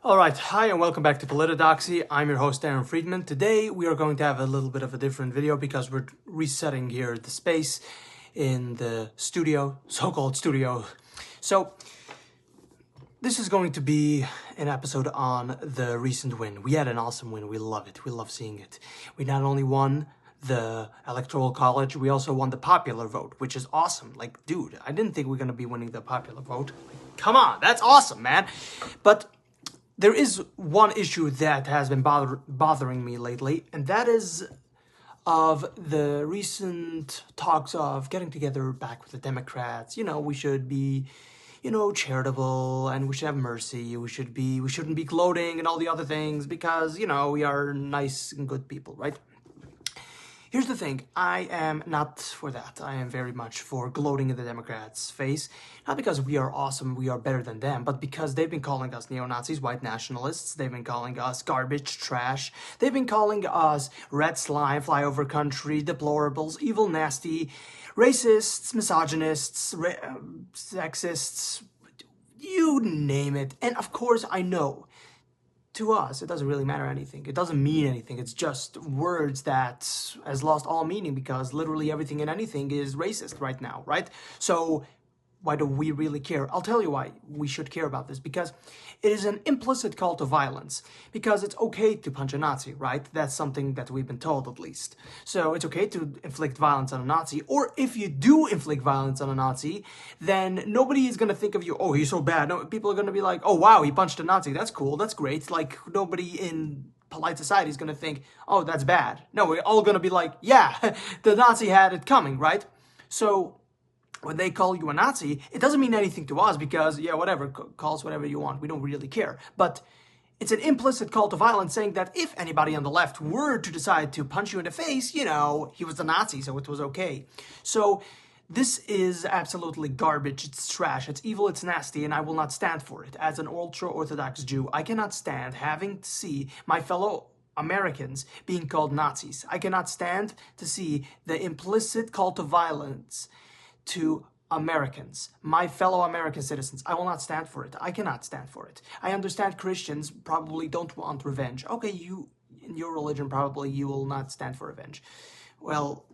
Alright, hi and welcome back to Politodoxy. I'm your host Aaron Friedman. Today we are going to have a little bit of a different video because we're resetting here the space in the studio, so-called studio. So, this is going to be an episode on the recent win. We had an awesome win. We love it. We love seeing it. We not only won the Electoral College, we also won the popular vote, which is awesome. Like, dude, I didn't think we were going to be winning the popular vote. Like, come on, that's awesome, man. But there is one issue that has been bothering me lately, and that is of the recent talks of getting together back with the Democrats. You know, we should be, charitable, and we should have mercy. We shouldn't be gloating and all the other things because, we are nice and good people, right? Here's the thing, I am not for that. I am very much for gloating in the Democrats' face. Not because we are awesome, we are better than them, but because they've been calling us neo-Nazis, white nationalists, they've been calling us garbage, trash, they've been calling us red slime, flyover country, deplorables, evil, nasty, racists, misogynists, sexists, you name it. And of course, I know to us, it doesn't really matter anything. It doesn't mean anything. It's just words that has lost all meaning because literally everything and anything is racist right now, right? So why do we really care? I'll tell you why we should care about this. Because it is an implicit call to violence. Because it's okay to punch a Nazi, right? That's something that we've been told, at least. So it's okay to inflict violence on a Nazi. Or if you do inflict violence on a Nazi, then nobody is going to think of you, oh, he's so bad. No, people are going to be like, oh, wow, he punched a Nazi. That's cool. That's great. Like, nobody in polite society is going to think, oh, that's bad. No, we're all going to be like, yeah, the Nazi had it coming, right? So when they call you a Nazi, it doesn't mean anything to us because, yeah, whatever, call us whatever you want. We don't really care. But it's an implicit call to violence saying that if anybody on the left were to decide to punch you in the face, he was a Nazi, so it was okay. So this is absolutely garbage. It's trash. It's evil. It's nasty, and I will not stand for it. As an ultra-Orthodox Jew, I cannot stand having to see my fellow Americans being called Nazis. I cannot stand to see the implicit call to violence to Americans, my fellow American citizens. I will not stand for it. I cannot stand for it. I understand Christians probably don't want revenge. Okay, in your religion, probably you will not stand for revenge. Well,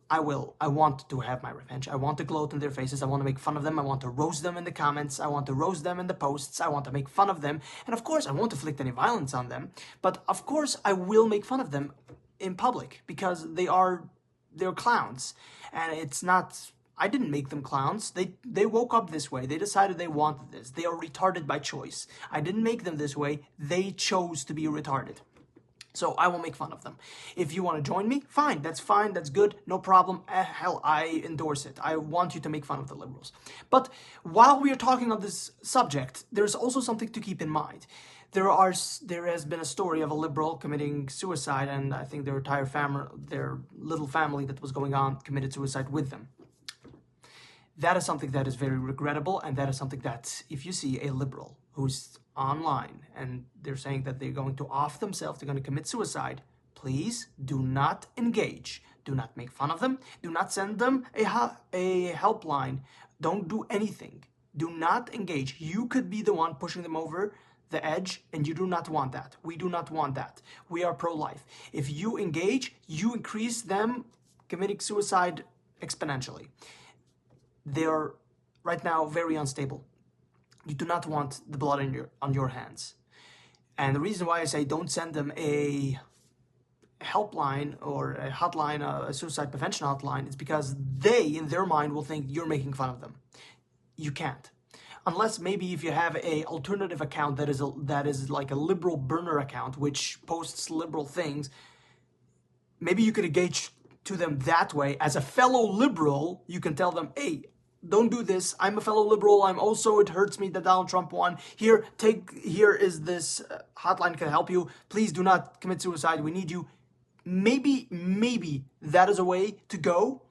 I will. I want to have my revenge. I want to gloat in their faces. I want to make fun of them. I want to roast them in the comments. I want to roast them in the posts. I want to make fun of them. And of course, I won't inflict any violence on them. But of course, I will make fun of them in public because they're clowns. And it's not... I didn't make them clowns. They woke up this way. They decided they wanted this. They are retarded by choice. I didn't make them this way. They chose to be retarded. So I will make fun of them. If you want to join me, fine. That's fine. That's good. No problem. Hell, I endorse it. I want you to make fun of the liberals. But while we are talking on this subject, there's also something to keep in mind. There has been a story of a liberal committing suicide, and I think their entire family, their little family that was going on, committed suicide with them. That is something that is very regrettable, and that is something that if you see a liberal who's online and they're saying that they're going to off themselves, they're going to commit suicide, please do not engage. Do not make fun of them. Do not send them a helpline. Don't do anything. Do not engage. You could be the one pushing them over the edge, and you do not want that. We do not want that. We are pro-life. If you engage, you increase them committing suicide exponentially. They're right now very unstable. You do not want the blood on your hands. And the reason why I say don't send them a helpline or a hotline, a suicide prevention hotline, is because they, in their mind, will think you're making fun of them. You can't. Unless maybe if you have a alternative account that is like a liberal burner account, which posts liberal things, maybe you could engage to them that way. As a fellow liberal, you can tell them, hey, don't do this. I'm a fellow liberal. It hurts me that Donald Trump won. Here is this hotline can help you. Please do not commit suicide. We need you. Maybe that is a way to go.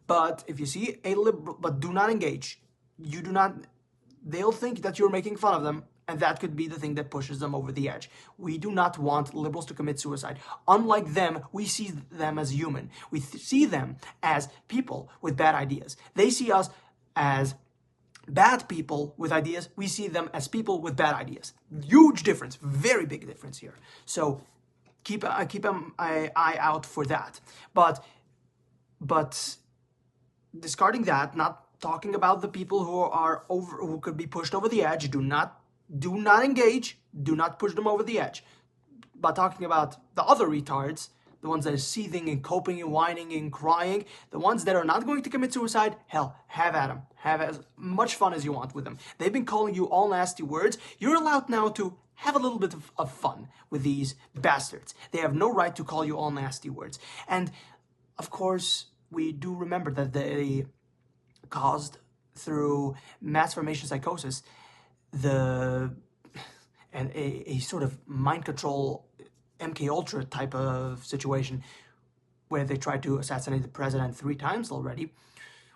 But if you see a liberal, but do not engage. They'll think that you're making fun of them, and that could be the thing that pushes them over the edge. We do not want liberals to commit suicide. Unlike them, we see them as human. We see them as people with bad ideas. They see us as bad people with ideas, we see them as people with bad ideas. Huge difference, very big difference here. So keep an eye out for that. But discarding that, not talking about the people who could be pushed over the edge. Do not engage. Do not push them over the edge. But talking about the other retards, the ones that are seething and coping and whining and crying, the ones that are not going to commit suicide, hell, have at them. Have as much fun as you want with them. They've been calling you all nasty words. You're allowed now to have a little bit of fun with these bastards. They have no right to call you all nasty words. And, of course, we do remember that they caused, through mass formation psychosis, a sort of mind control MK Ultra type of situation where they tried to assassinate the president 3 times already.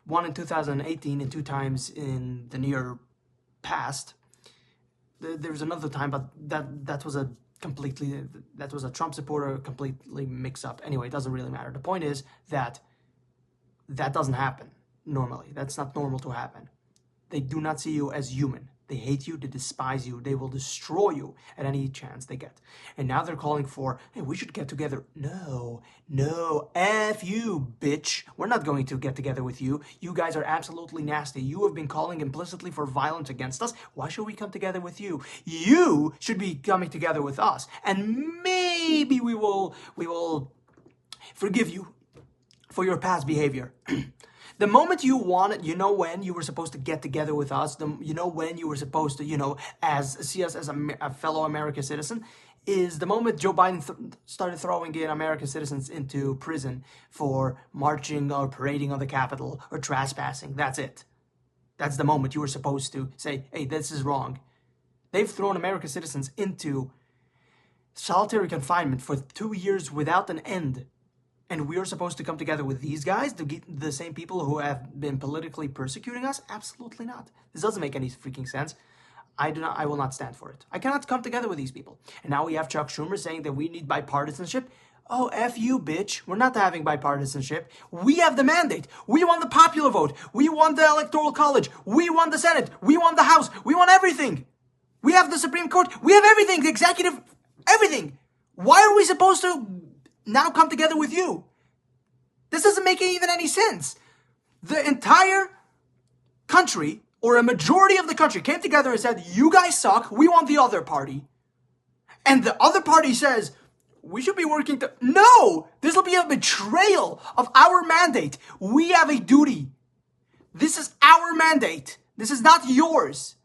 1 in 2018 and 2 times in the near past. There was another time, but that was a Trump supporter, completely mixed up. Anyway, it doesn't really matter. The point is that doesn't happen normally. That's not normal to happen. They do not see you as human. They hate you, they despise you, they will destroy you at any chance they get. And now they're calling for, hey, we should get together. No, F you, bitch. We're not going to get together with you. You guys are absolutely nasty. You have been calling implicitly for violence against us. Why should we come together with you? You should be coming together with us. And maybe we will forgive you for your past behavior. The moment you wanted, when you were supposed to get together with us, when you were supposed to, see us as a fellow American citizen, is the moment Joe Biden started throwing in American citizens into prison for marching or parading on the Capitol or trespassing. That's it. That's the moment you were supposed to say, hey, this is wrong. They've thrown American citizens into solitary confinement for 2 years without an end. And we are supposed to come together with these guys, the same people who have been politically persecuting us? Absolutely not. This doesn't make any freaking sense. I will not stand for it. I cannot come together with these people. And now we have Chuck Schumer saying that we need bipartisanship. Oh, F you, bitch. We're not having bipartisanship. We have the mandate. We won the popular vote. We won the Electoral College. We won the Senate. We won the House. We won everything. We have the Supreme Court. We have everything. The executive, everything. Why are we supposed to now come together with you? This doesn't make even any sense. The entire country, or a majority of the country, came together and said, you guys suck, we want the other party. And the other party says, we should be working to... No! This will be a betrayal of our mandate. We have a duty. This is our mandate. This is not yours.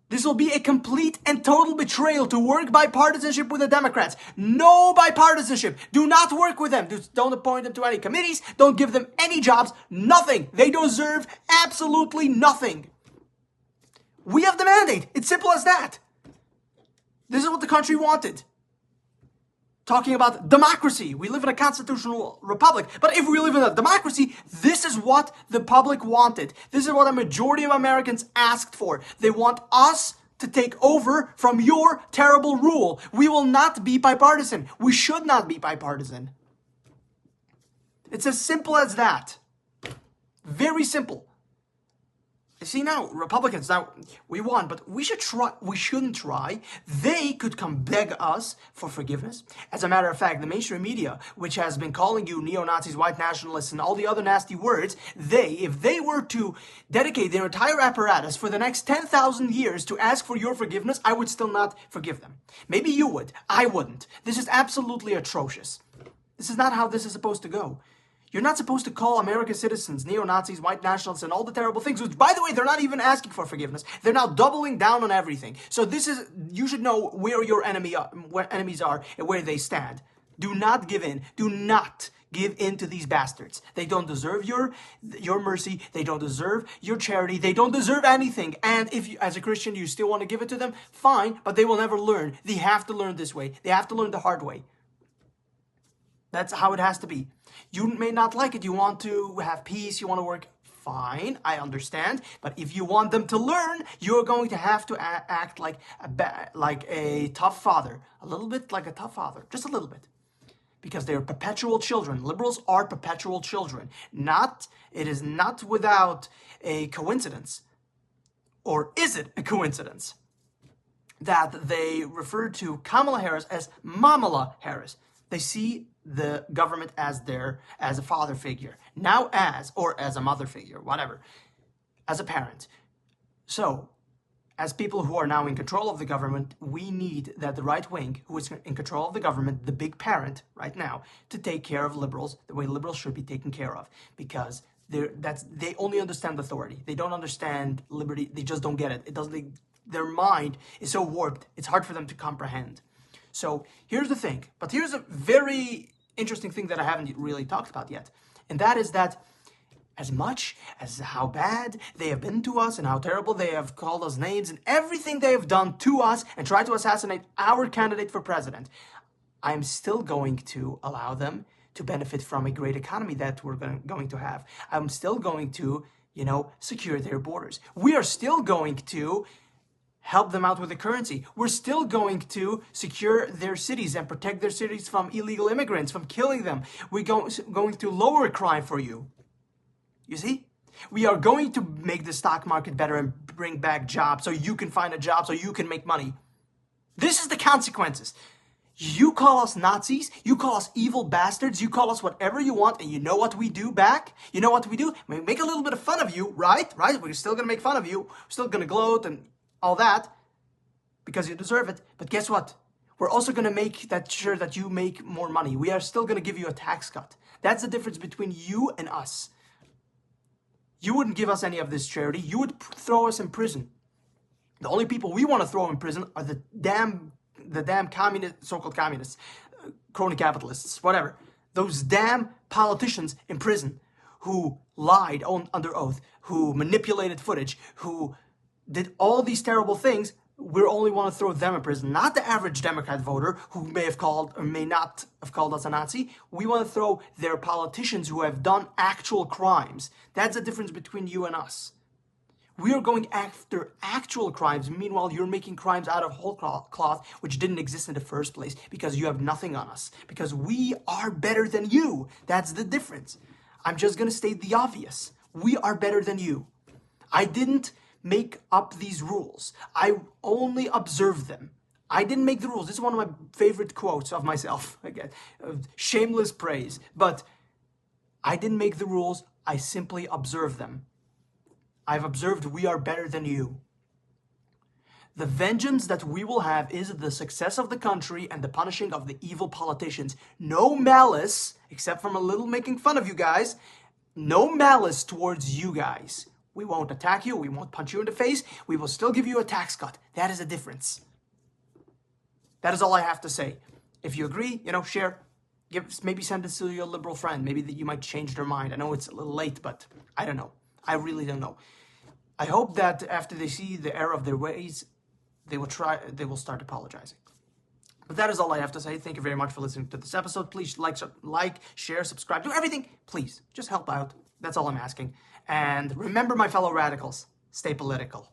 This will be a complete and total betrayal to work bipartisanship with the Democrats. No bipartisanship. Do not work with them. Don't appoint them to any committees. Don't give them any jobs. Nothing. They deserve absolutely nothing. We have the mandate. It's simple as that. This is what the country wanted. Talking about democracy. We live in a constitutional republic. But if we live in a democracy, this is what the public wanted. This is what a majority of Americans asked for. They want us to take over from your terrible rule. We will not be bipartisan. We should not be bipartisan. It's as simple as that. Very simple. See, now, Republicans, we won, but we shouldn't try. They could come beg us for forgiveness. As a matter of fact, the mainstream media, which has been calling you neo-Nazis, white nationalists, and all the other nasty words, if they were to dedicate their entire apparatus for the next 10,000 years to ask for your forgiveness, I would still not forgive them. Maybe you would. I wouldn't. This is absolutely atrocious. This is not how this is supposed to go. You're not supposed to call American citizens neo-Nazis, white nationalists, and all the terrible things, which, by the way, they're not even asking for forgiveness. They're now doubling down on everything. So you should know where your enemies are and where they stand. Do not give in. Do not give in to these bastards. They don't deserve your mercy. They don't deserve your charity. They don't deserve anything. And if you, as a Christian, you still want to give it to them, fine, but they will never learn. They have to learn this way. They have to learn the hard way. That's how it has to be. You may not like it. You want to have peace. You want to work. Fine, I understand. But if you want them to learn, you're going to have to act like a tough father. A little bit like a tough father. Just a little bit. because they are perpetual children. Liberals are perpetual children. It is not without a coincidence, or is it a coincidence, that they refer to Kamala Harris as Mamala Harris. They see the government as a father figure, now or as a mother figure, whatever, as a parent. So, as people who are now in control of the government, we need that the right wing, who is in control of the government, the big parent right now, to take care of liberals the way liberals should be taken care of, because they only understand authority. They don't understand liberty. They just don't get it. Their mind is so warped, it's hard for them to comprehend. So here's the thing, but here's a very interesting thing that I haven't really talked about yet, and that is that as much as how bad they have been to us and how terrible they have called us names and everything they have done to us and tried to assassinate our candidate for president, I'm still going to allow them to benefit from a great economy that we're going to have. I'm still going to, secure their borders. We are still going to help them out with the currency. We're still going to secure their cities and protect their cities from illegal immigrants, from killing them. We're going to lower crime for you. You see? We are going to make the stock market better and bring back jobs so you can find a job, so you can make money. This is the consequences. You call us Nazis, you call us evil bastards, you call us whatever you want, and you know what we do back? You know what we do? We make a little bit of fun of you, right? We're still going to make fun of you. We're still going to gloat and all that because you deserve it. But guess what? We're also going to make sure that you make more money. We are still going to give you a tax cut. That's the difference between you and us. You wouldn't give us any of this charity. You would throw us in prison. The only people we want to throw in prison are the damn so-called communists, crony capitalists, whatever. Those damn politicians in prison who lied under oath, who manipulated footage, who did all these terrible things. We only want to throw them in prison, not the average Democrat voter who may have called or may not have called us a Nazi. We want to throw their politicians who have done actual crimes. That's the difference between you and us. We are going after actual crimes. Meanwhile, you're making crimes out of whole cloth, which didn't exist in the first place because you have nothing on us. Because we are better than you. That's the difference. I'm just going to state the obvious. We are better than you. I didn't make up these rules. I only observed them. I didn't make the rules. This is one of my favorite quotes of myself. Again, shameless praise. But I didn't make the rules. I simply observed them. I've observed we are better than you. The vengeance that we will have is the success of the country and the punishing of the evil politicians. No malice, except from a little making fun of you guys. No malice towards you guys. We won't attack you. We won't punch you in the face. We will still give you a tax cut. That is a difference. That is all I have to say. If you agree, share. Maybe send this to your liberal friend. Maybe that you might change their mind. I know it's a little late, but I don't know. I really don't know. I hope that after they see the error of their ways, they will start apologizing. But that is all I have to say. Thank you very much for listening to this episode. Please like, share, subscribe, do everything. Please, just help out. That's all I'm asking. And remember, my fellow radicals, stay political.